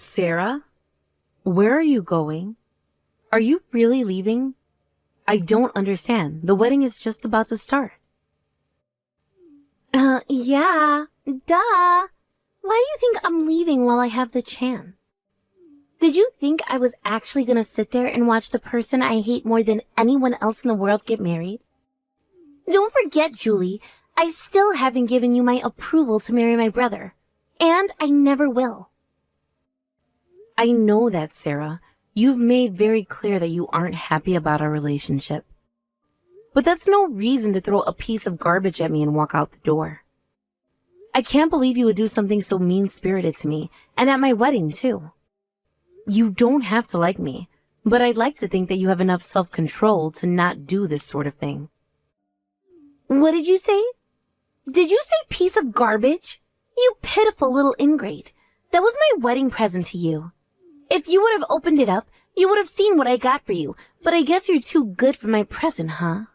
Sarah? Where are you going? Are you really leaving? I don't understand. The wedding is just about to start. Yeah. Duh. Why do you think I'm leaving while I have the chance? Did you think I was actually gonna sit there and watch the person I hate more than anyone else in the world get married? Don't forget, Julie, I still haven't given you my approval to marry my brother. And I never will. I know that, Sarah. You've made very clear that you aren't happy about our relationship. But that's no reason to throw a piece of garbage at me and walk out the door. I can't believe you would do something so mean-spirited to me, and at my wedding, too. You don't have to like me, but I'd like to think that you have enough self-control to not do this sort of thing. What did you say? Did you say piece of garbage? You pitiful little ingrate. That was my wedding present to you. If you would have opened it up, you would have seen what I got for you, but I guess you're too good for my present, huh?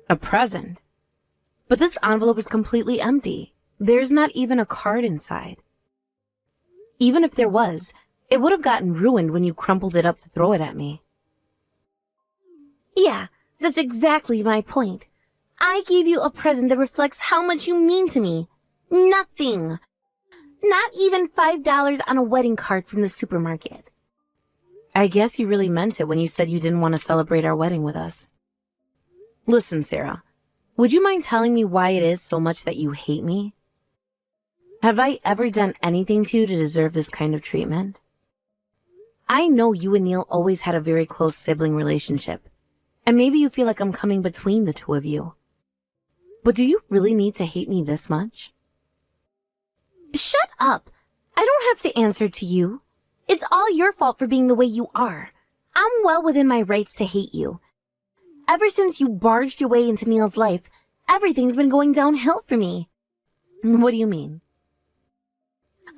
A present? But this envelope is completely empty. There's not even a card inside. Even if there was, it would have gotten ruined when you crumpled it up to throw it at me. Yeah, that's exactly my point. I gave you a present that reflects how much you mean to me. Nothing. Not even $5 on a wedding card from the supermarket. I guess you really meant it when you said you didn't want to celebrate our wedding with us. Listen, Sarah, would you mind telling me why it is so much that you hate me? Have I ever done anything to you to deserve this kind of treatment? I know you and Neil always had a very close sibling relationship, and maybe you feel like I'm coming between the two of you. But do you really need to hate me this much? Shut up! I don't have to answer to you. It's all your fault for being the way you are. I'm well within my rights to hate you. Ever since you barged your way into Neil's life, everything's been going downhill for me. What do you mean?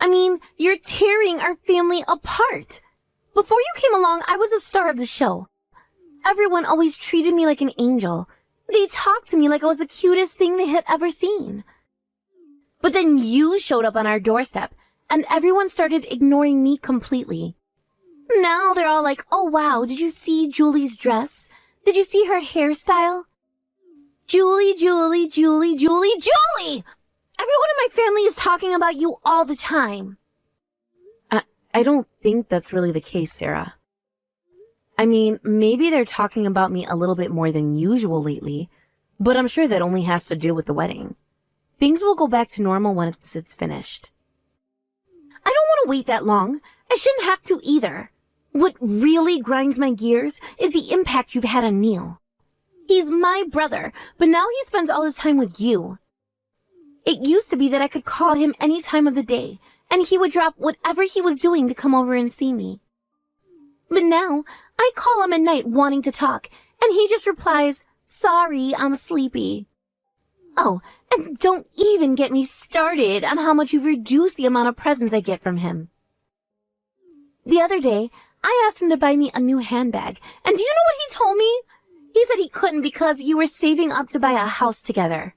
I mean, you're tearing our family apart. Before you came along, I was a star of the show. Everyone always treated me like an angel. They talked to me like I was the cutest thing they had ever seen. But then you showed up on our doorstep, and everyone started ignoring me completely. Now they're all like, oh wow, did you see Julie's dress? Did you see her hairstyle? Julie, Julie, Julie, Julie, Julie! Everyone in my family is talking about you all the time. I don't think that's really the case, Sarah. I mean, maybe they're talking about me a little bit more than usual lately, but I'm sure that only has to do with the wedding. Things will go back to normal once it's finished. I don't want to wait that long. I shouldn't have to either. What really grinds my gears is the impact you've had on Neil. He's my brother, but now he spends all his time with you. It used to be that I could call him any time of the day, and he would drop whatever he was doing to come over and see me. But now, I call him at night wanting to talk, and he just replies, sorry, I'm sleepy. Oh, and don't even get me started on how much you've reduced the amount of presents I get from him. The other day, I asked him to buy me a new handbag, and do you know what he told me? He said he couldn't because you were saving up to buy a house together.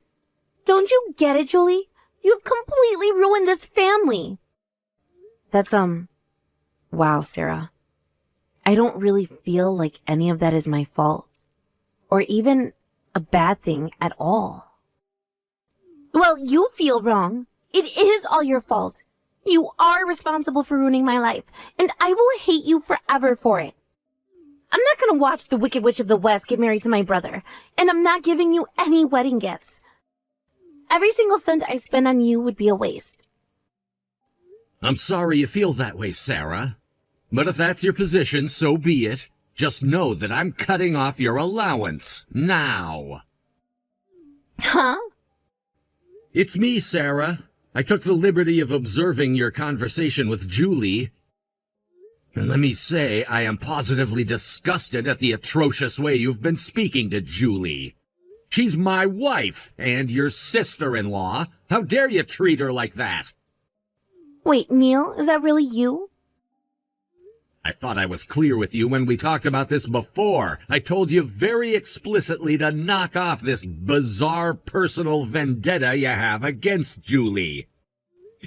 Don't you get it, Julie? You've completely ruined this family. That's, wow, Sarah. I don't really feel like any of that is my fault, or even a bad thing at all. Well, you feel wrong. It is all your fault. You are responsible for ruining my life, and I will hate you forever for it. I'm not going to watch the Wicked Witch of the West get married to my brother, and I'm not giving you any wedding gifts. Every single cent I spend on you would be a waste. I'm sorry you feel that way, Sarah. But if that's your position, so be it. Just know that I'm cutting off your allowance, now. Huh? It's me, Sarah. I took the liberty of observing your conversation with Julie. And let me say, I am positively disgusted at the atrocious way you've been speaking to Julie. She's my wife, and your sister-in-law. How dare you treat her like that? Wait, Neil, is that really you? I thought I was clear with you when we talked about this before. I told you very explicitly to knock off this bizarre personal vendetta you have against Julie.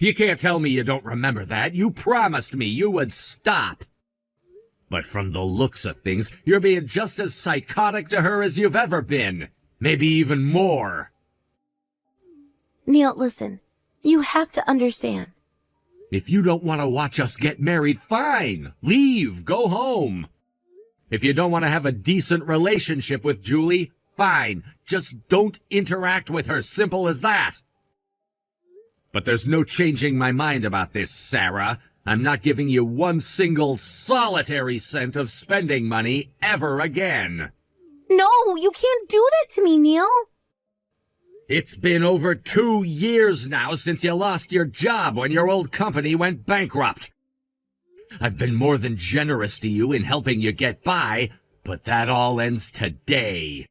You can't tell me you don't remember that. You promised me you would stop. But from the looks of things, you're being just as psychotic to her as you've ever been. Maybe even more. Neil, listen. You have to understand. If you don't want to watch us get married, fine. Leave. Go home. If you don't want to have a decent relationship with Julie, fine. Just don't interact with her. Simple as that. But there's no changing my mind about this, Sarah. I'm not giving you one single solitary cent of spending money ever again. No, you can't do that to me, Neil. It's been over 2 years now since you lost your job when your old company went bankrupt. I've been more than generous to you in helping you get by, but that all ends today.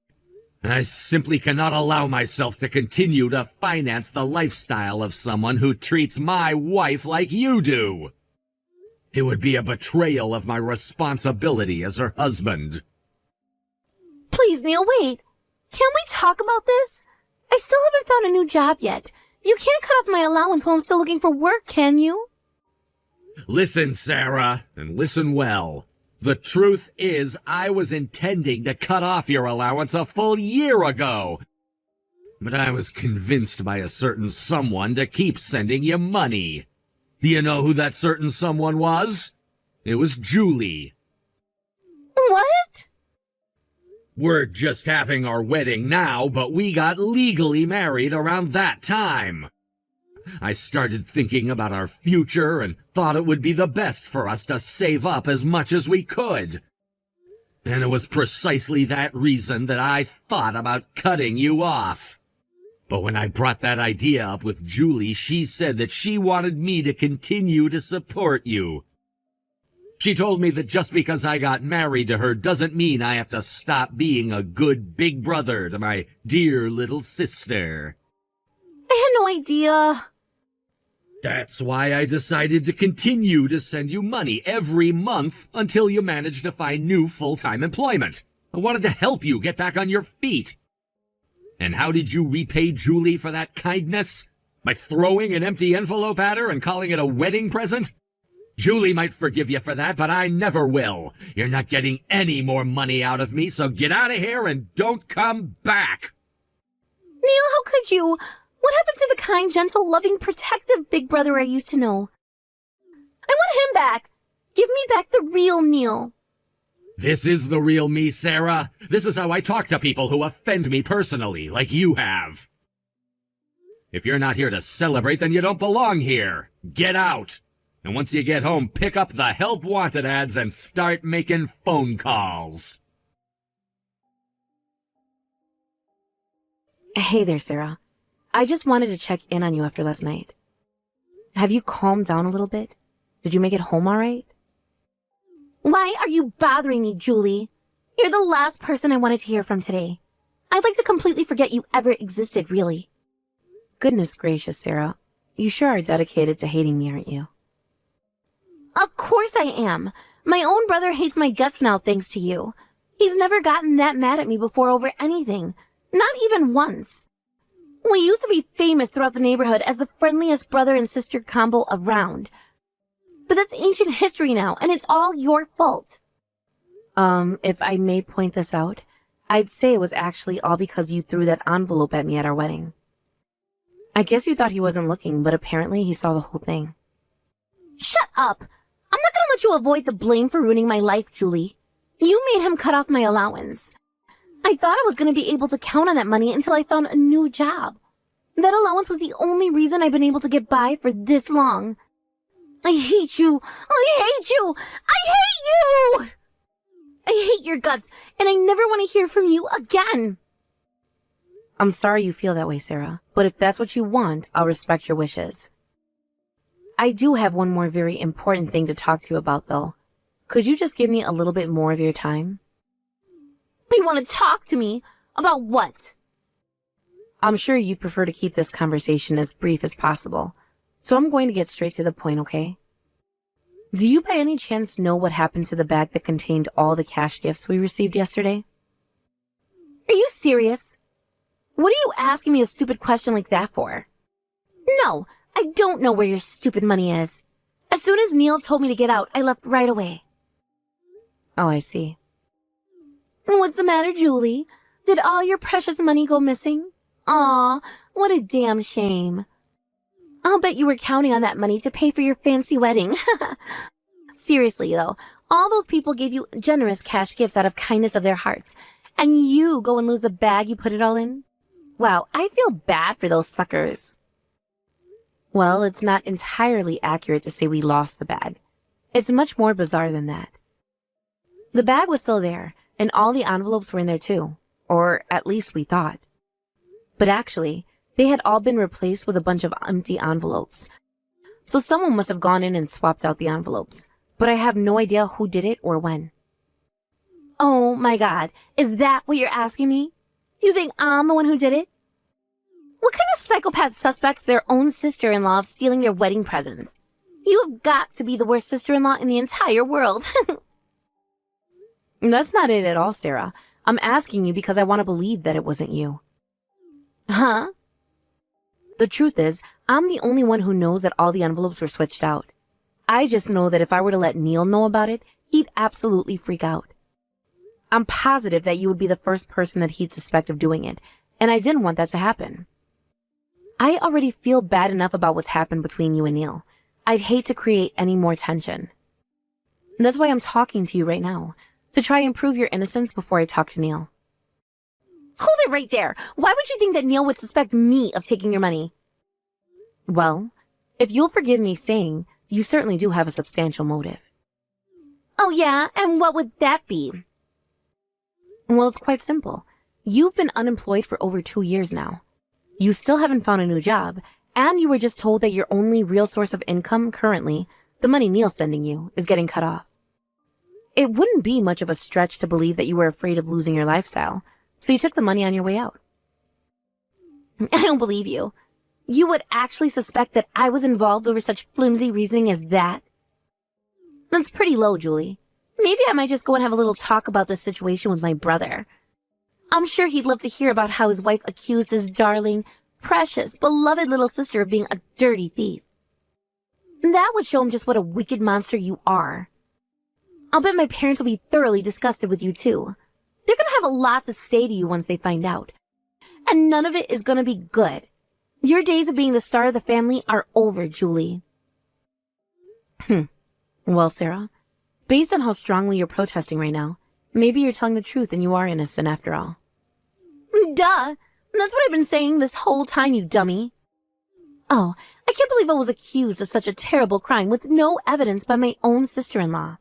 I simply cannot allow myself to continue to finance the lifestyle of someone who treats my wife like you do. It would be a betrayal of my responsibility as her husband. Please, Neil, wait. Can we talk about this? I still haven't found a new job yet. You can't cut off my allowance while I'm still looking for work, can you? Listen, Sarah, and listen well. The truth is, I was intending to cut off your allowance a full year ago. But I was convinced by a certain someone to keep sending you money. Do you know who that certain someone was? It was Julie. What? We're just having our wedding now, but we got legally married around that time. I started thinking about our future and thought it would be the best for us to save up as much as we could. And it was precisely that reason that I thought about cutting you off. But when I brought that idea up with Julie, she said that she wanted me to continue to support you. She told me that just because I got married to her doesn't mean I have to stop being a good big brother to my dear little sister. I had no idea. That's why I decided to continue to send you money every month until you managed to find new full-time employment. I wanted to help you get back on your feet. And how did you repay Julie for that kindness? By throwing an empty envelope at her and calling it a wedding present? Julie might forgive you for that, but I never will. You're not getting any more money out of me, so get out of here and don't come back. Neil, how could you? What happened to the kind, gentle, loving, protective big brother I used to know? I want him back. Give me back the real Neil. This is the real me, Sarah. This is how I talk to people who offend me personally, like you have. If you're not here to celebrate, then you don't belong here. Get out. And once you get home, pick up the help wanted ads and start making phone calls. Hey there, Sarah. I just wanted to check in on you after last night. Have you calmed down a little bit? Did you make it home all right? Why are you bothering me, Julie? You're the last person I wanted to hear from today. I'd like to completely forget you ever existed, really. Goodness gracious, Sarah. You sure are dedicated to hating me, aren't you? Of course I am. My own brother hates my guts now thanks to you. He's never gotten that mad at me before over anything. Not even once. We used to be famous throughout the neighborhood as the friendliest brother and sister combo around. But that's ancient history now, and it's all your fault. If I may point this out, I'd say it was actually all because you threw that envelope at me at our wedding. I guess you thought he wasn't looking, but apparently he saw the whole thing. Shut up! I'm not gonna let you avoid the blame for ruining my life, Julie. You made him cut off my allowance. I thought I was gonna be able to count on that money until I found a new job. That allowance was the only reason I've been able to get by for this long. I hate you! I hate you! I hate you! I hate your guts, and I never want to hear from you again! I'm sorry you feel that way, Sarah, but if that's what you want, I'll respect your wishes. I do have one more very important thing to talk to you about, though. Could you just give me a little bit more of your time? You want to talk to me? About what? I'm sure you'd prefer to keep this conversation as brief as possible, so I'm going to get straight to the point, okay? Do you by any chance know what happened to the bag that contained all the cash gifts we received yesterday? Are you serious? What are you asking me a stupid question like that for? No, I don't know where your stupid money is. As soon as Neil told me to get out, I left right away. Oh, I see. What's the matter, Julie? Did all your precious money go missing? Aw, what a damn shame. I'll bet you were counting on that money to pay for your fancy wedding. Seriously, though, all those people gave you generous cash gifts out of kindness of their hearts, and you go and lose the bag you put it all in? Wow, I feel bad for those suckers. Well, it's not entirely accurate to say we lost the bag. It's much more bizarre than that. The bag was still there, and all the envelopes were in there too, or at least we thought. But actually, they had all been replaced with a bunch of empty envelopes. So someone must have gone in and swapped out the envelopes, but I have no idea who did it or when. Oh my God, is that what you're asking me? You think I'm the one who did it? What kind of psychopath suspects their own sister-in-law of stealing their wedding presents? You've got to be the worst sister-in-law in the entire world. That's not it at all, Sarah. I'm asking you because I want to believe that it wasn't you. Huh? The truth is, I'm the only one who knows that all the envelopes were switched out. I just know that if I were to let Neil know about it, he'd absolutely freak out. I'm positive that you would be the first person that he'd suspect of doing it, and I didn't want that to happen. I already feel bad enough about what's happened between you and Neil. I'd hate to create any more tension. And that's why I'm talking to you right now, to try and prove your innocence before I talk to Neil. Hold it right there! Why would you think that Neil would suspect me of taking your money? Well, if you'll forgive me saying, you certainly do have a substantial motive. Oh yeah? And what would that be? Well, it's quite simple. You've been unemployed for over 2 years now. You still haven't found a new job, and you were just told that your only real source of income currently, the money Neil's sending you, is getting cut off. It wouldn't be much of a stretch to believe that you were afraid of losing your lifestyle, so you took the money on your way out. I don't believe you. You would actually suspect that I was involved over such flimsy reasoning as that? That's pretty low, Julie. Maybe I might just go and have a little talk about this situation with my brother. I'm sure he'd love to hear about how his wife accused his darling, precious, beloved little sister of being a dirty thief. That would show him just what a wicked monster you are. I'll bet my parents will be thoroughly disgusted with you too. They're gonna have a lot to say to you once they find out. And none of it is gonna be good. Your days of being the star of the family are over, Julie. Well, Sarah, based on how strongly you're protesting right now, maybe you're telling the truth and you are innocent after all. Duh! That's what I've been saying this whole time, you dummy. Oh, I can't believe I was accused of such a terrible crime with no evidence by my own sister-in-law.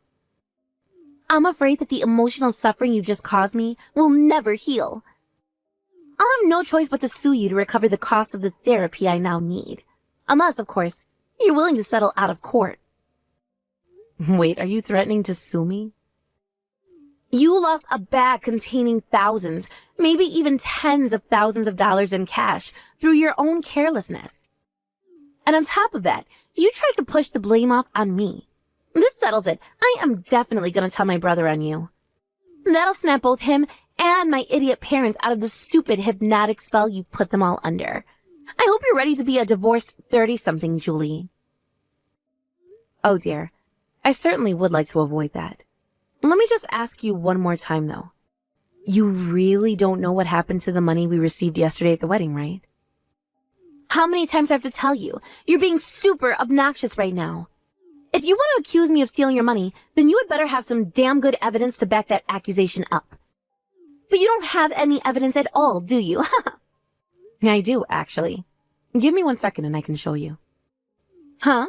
I'm afraid that the emotional suffering you just caused me will never heal. I'll have no choice but to sue you to recover the cost of the therapy I now need. Unless, of course, you're willing to settle out of court. Wait, are you threatening to sue me? You lost a bag containing thousands, maybe even tens of thousands of dollars in cash through your own carelessness. And on top of that, you tried to push the blame off on me. This settles it. I am definitely going to tell my brother on you. That'll snap both him and my idiot parents out of the stupid hypnotic spell you've put them all under. I hope you're ready to be a divorced 30-something, Julie. Oh dear, I certainly would like to avoid that. Let me just ask you one more time, though. You really don't know what happened to the money we received yesterday at the wedding, right? How many times do I have to tell you? You're being super obnoxious right now. If you want to accuse me of stealing your money, then you had better have some damn good evidence to back that accusation up. But you don't have any evidence at all, do you? I do, actually. Give me 1 second and I can show you. Huh?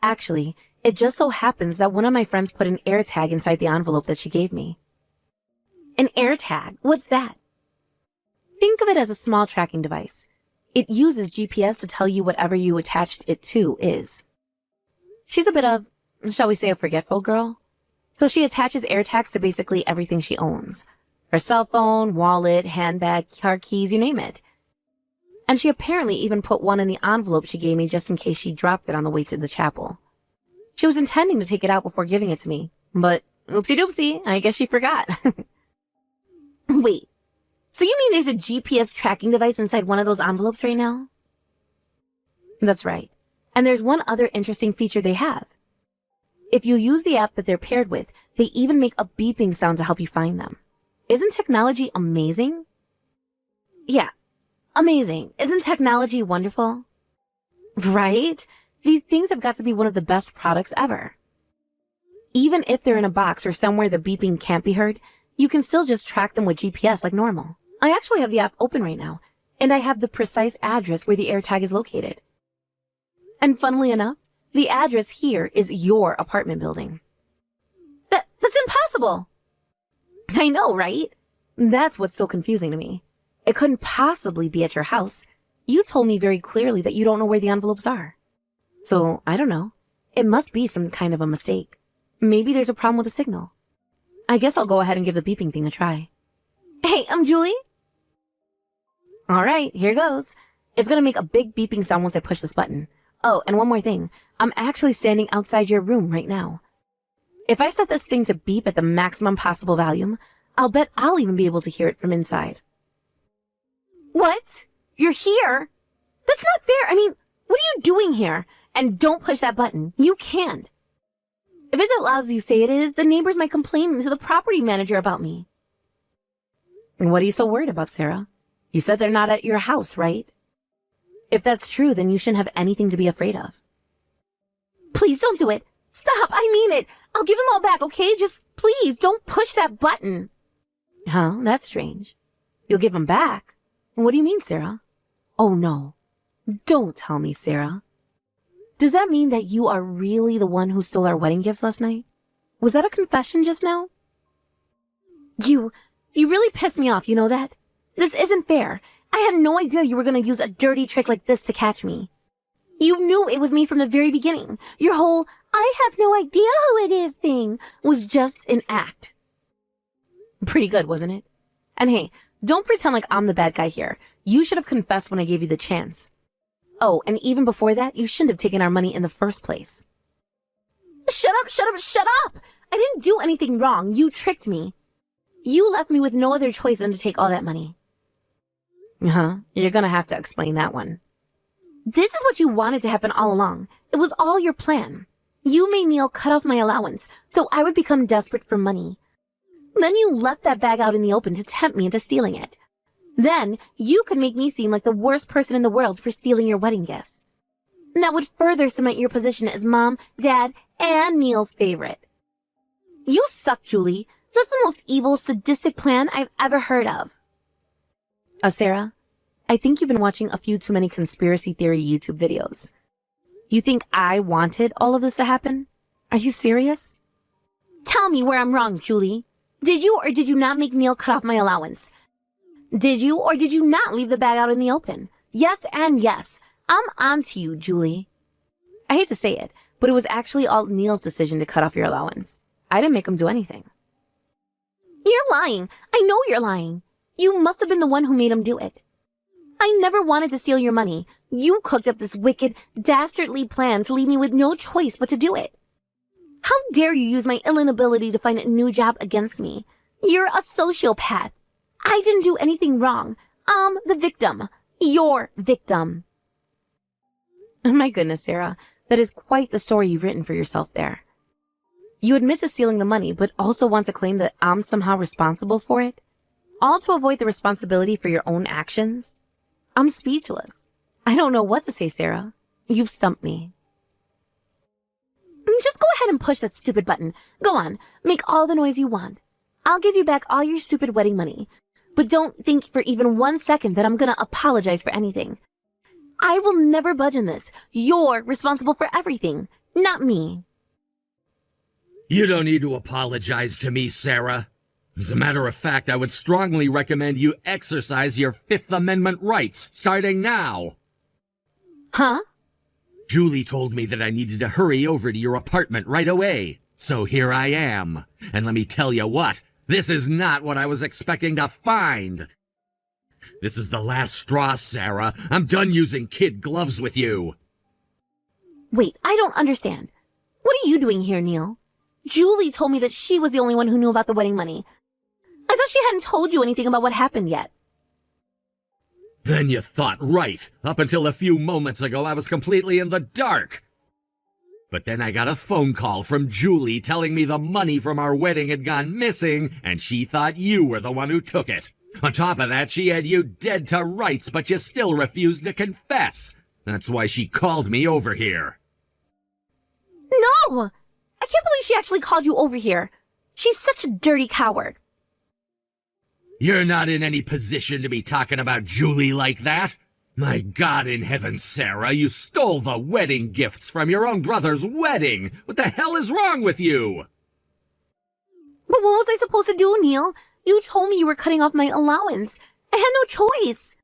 Actually, it just so happens that one of my friends put an AirTag inside the envelope that she gave me. An AirTag? What's that? Think of it as a small tracking device. It uses GPS to tell you whatever you attached it to is. She's a bit of, shall we say, a forgetful girl. So she attaches AirTags to basically everything she owns. Her cell phone, wallet, handbag, car keys, you name it. And she apparently even put one in the envelope she gave me just in case she dropped it on the way to the chapel. She was intending to take it out before giving it to me, but oopsie doopsie, I guess she forgot. Wait, so you mean there's a GPS tracking device inside one of those envelopes right now? That's right. And there's one other interesting feature they have. If you use the app that they're paired with, they even make a beeping sound to help you find them. Isn't technology amazing? Yeah, amazing. Isn't technology wonderful? Right? These things have got to be one of the best products ever. Even if they're in a box or somewhere the beeping can't be heard, you can still just track them with GPS like normal. I actually have the app open right now, and I have the precise address where the AirTag is located. And funnily enough, the address here is your apartment building. That's impossible! I know, right? That's what's so confusing to me. It couldn't possibly be at your house. You told me very clearly that you don't know where the envelopes are. So, I don't know. It must be some kind of a mistake. Maybe there's a problem with the signal. I guess I'll go ahead and give the beeping thing a try. Hey, I'm Julie. All right, here goes. It's gonna make a big beeping sound once I push this button. Oh, and one more thing. I'm actually standing outside your room right now. If I set this thing to beep at the maximum possible volume, I'll bet I'll even be able to hear it from inside. What? You're here? That's not fair. I mean, what are you doing here? And don't push that button. You can't. If it's as loud as you say it is, the neighbors might complain to the property manager about me. And what are you so worried about, Sarah? You said they're not at your house, right? If that's true, then you shouldn't have anything to be afraid of. Please don't do it. Stop, I mean it. I'll give them all back, okay? Just please don't push that button. Huh? That's strange. You'll give them back? What do you mean, Sarah? Oh, no. Don't tell me, Sarah. Does that mean that you are really the one who stole our wedding gifts last night? Was that a confession just now? You really pissed me off, you know that? This isn't fair. I had no idea you were going to use a dirty trick like this to catch me. You knew it was me from the very beginning. Your whole, I have no idea who it is thing was just an act. Pretty good, wasn't it? And hey, don't pretend like I'm the bad guy here. You should have confessed when I gave you the chance. Oh, and even before that, you shouldn't have taken our money in the first place. Shut up, shut up, shut up! I didn't do anything wrong. You tricked me. You left me with no other choice than to take all that money. You're gonna have to explain that one. This is what you wanted to happen all along. It was all your plan. You made Neil cut off my allowance, so I would become desperate for money. Then you left that bag out in the open to tempt me into stealing it. Then you could make me seem like the worst person in the world for stealing your wedding gifts. And that would further cement your position as Mom, Dad, and Neil's favorite. You suck, Julie. That's the most evil, sadistic plan I've ever heard of. Sarah, I think you've been watching a few too many conspiracy theory YouTube videos. You think I wanted all of this to happen? Are you serious? Tell me where I'm wrong, Julie. Did you or did you not make Neil cut off my allowance? Did you or did you not leave the bag out in the open? Yes and yes. I'm on to you, Julie. I hate to say it, but it was actually all Neil's decision to cut off your allowance. I didn't make him do anything. You're lying. I know you're lying. You must have been the one who made him do it. I never wanted to steal your money. You cooked up this wicked, dastardly plan to leave me with no choice but to do it. How dare you use my ill inability to find a new job against me? You're a sociopath. I didn't do anything wrong. I'm the victim. Your victim. Oh my goodness, Sarah. That is quite the story you've written for yourself there. You admit to stealing the money, but also want to claim that I'm somehow responsible for it? All to avoid the responsibility for your own actions? I'm speechless. I don't know what to say, Sarah. You've stumped me. Just go ahead and push that stupid button. Go on. Make all the noise you want. I'll give you back all your stupid wedding money. But don't think for even 1 second that I'm gonna apologize for anything. I will never budge in this. You're responsible for everything, not me. You don't need to apologize to me, Sarah. As a matter of fact, I would strongly recommend you exercise your Fifth Amendment rights, starting now. Huh? Julie told me that I needed to hurry over to your apartment right away. So here I am. And let me tell you what, this is not what I was expecting to find. This is the last straw, Sarah. I'm done using kid gloves with you. Wait, I don't understand. What are you doing here, Neil? Julie told me that she was the only one who knew about the wedding money. I thought she hadn't told you anything about what happened yet. Then you thought right. Up until a few moments ago, I was completely in the dark. But then I got a phone call from Julie telling me the money from our wedding had gone missing, and she thought you were the one who took it. On top of that, she had you dead to rights, but you still refused to confess. That's why she called me over here. No! I can't believe she actually called you over here. She's such a dirty coward. You're not in any position to be talking about Julie like that. My God in heaven, Sarah, you stole the wedding gifts from your own brother's wedding. What the hell is wrong with you? But what was I supposed to do, Neil? You told me you were cutting off my allowance. I had no choice.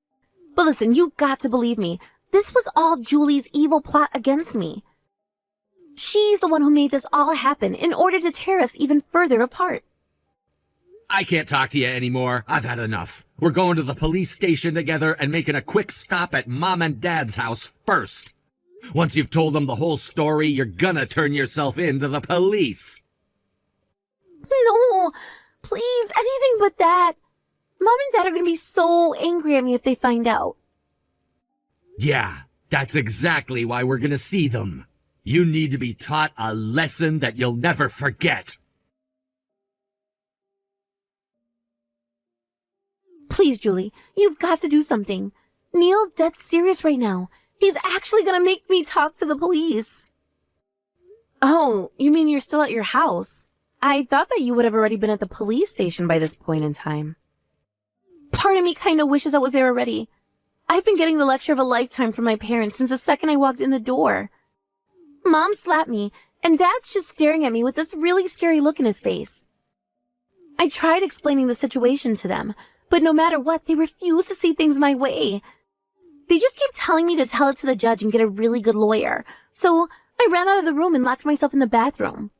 But listen, you've got to believe me. This was all Julie's evil plot against me. She's the one who made this all happen in order to tear us even further apart. I can't talk to you anymore. I've had enough. We're going to the police station together and making a quick stop at Mom and Dad's house first. Once you've told them the whole story, you're gonna turn yourself in to the police. No, please, anything but that. Mom and Dad are gonna be so angry at me if they find out. Yeah, that's exactly why we're gonna see them. You need to be taught a lesson that you'll never forget. Please, Julie, you've got to do something. Neil's dead serious right now. He's actually gonna make me talk to the police. Oh, you mean you're still at your house? I thought that you would have already been at the police station by this point in time. Part of me kind of wishes I was there already. I've been getting the lecture of a lifetime from my parents since the second I walked in the door. Mom slapped me, and Dad's just staring at me with this really scary look in his face. I tried explaining the situation to them, but no matter what, they refuse to see things my way. They just keep telling me to tell it to the judge and get a really good lawyer. So I ran out of the room and locked myself in the bathroom.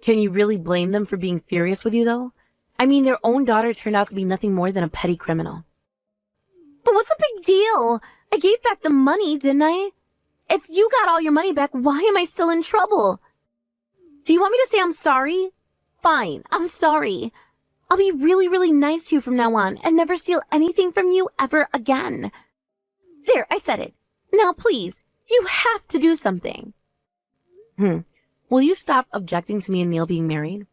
Can you really blame them for being furious with you, though? I mean, their own daughter turned out to be nothing more than a petty criminal. But what's the big deal? I gave back the money, didn't I? If you got all your money back, why am I still in trouble? Do you want me to say I'm sorry? Fine, I'm sorry. I'll be really, really nice to you from now on and never steal anything from you ever again. There, I said it. Now, please, you have to do something. Will you stop objecting to me and Neil being married?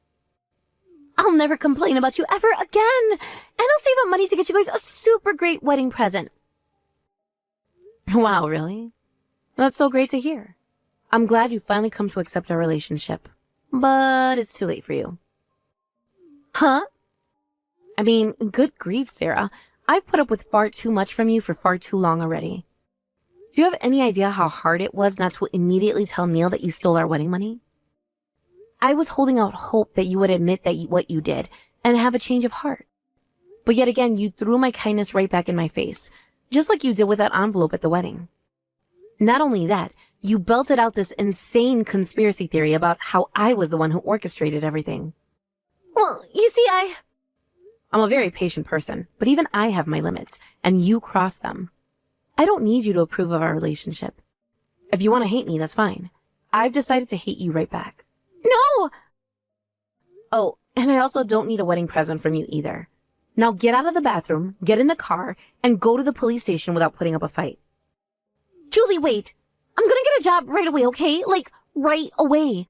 I'll never complain about you ever again. And I'll save up money to get you guys a super great wedding present. Wow, really? That's so great to hear. I'm glad you finally come to accept our relationship. But it's too late for you. Huh? I mean, good grief, Sarah. I've put up with far too much from you for far too long already. Do you have any idea how hard it was not to immediately tell Neil that you stole our wedding money? I was holding out hope that you would admit that what you did and have a change of heart. But yet again, you threw my kindness right back in my face, just like you did with that envelope at the wedding. Not only that, you belted out this insane conspiracy theory about how I was the one who orchestrated everything. Well, you see, I'm a very patient person, but even I have my limits, and you cross them. I don't need you to approve of our relationship. If you want to hate me, that's fine. I've decided to hate you right back. No! Oh, and I also don't need a wedding present from you either. Now get out of the bathroom, get in the car, and go to the police station without putting up a fight. Julie, wait. I'm gonna get a job right away, okay? Like, right away.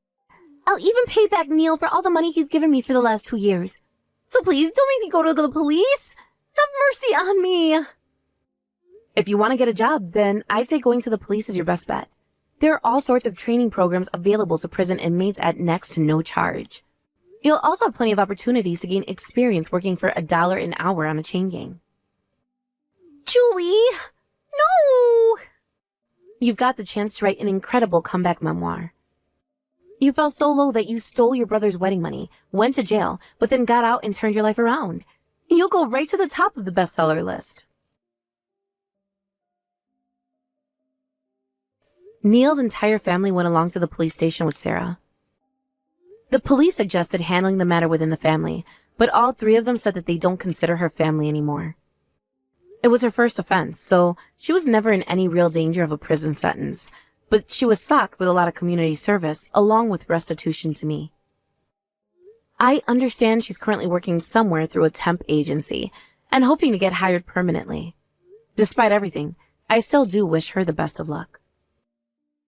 I'll even pay back Neil for all the money he's given me for the last 2 years. So please, don't make me go to the police. Have mercy on me. If you want to get a job, then I'd say going to the police is your best bet. There are all sorts of training programs available to prison inmates at next to no charge. You'll also have plenty of opportunities to gain experience working for $1 an hour on a chain gang. Julie, no! You've got the chance to write an incredible comeback memoir. You fell so low that you stole your brother's wedding money, went to jail, but then got out and turned your life around. You'll go right to the top of the bestseller list. Neil's entire family went along to the police station with Sarah. The police suggested handling the matter within the family, but all 3 of them said that they don't consider her family anymore. It was her first offense, so she was never in any real danger of a prison sentence, but she was socked with a lot of community service, along with restitution to me. I understand she's currently working somewhere through a temp agency and hoping to get hired permanently. Despite everything, I still do wish her the best of luck.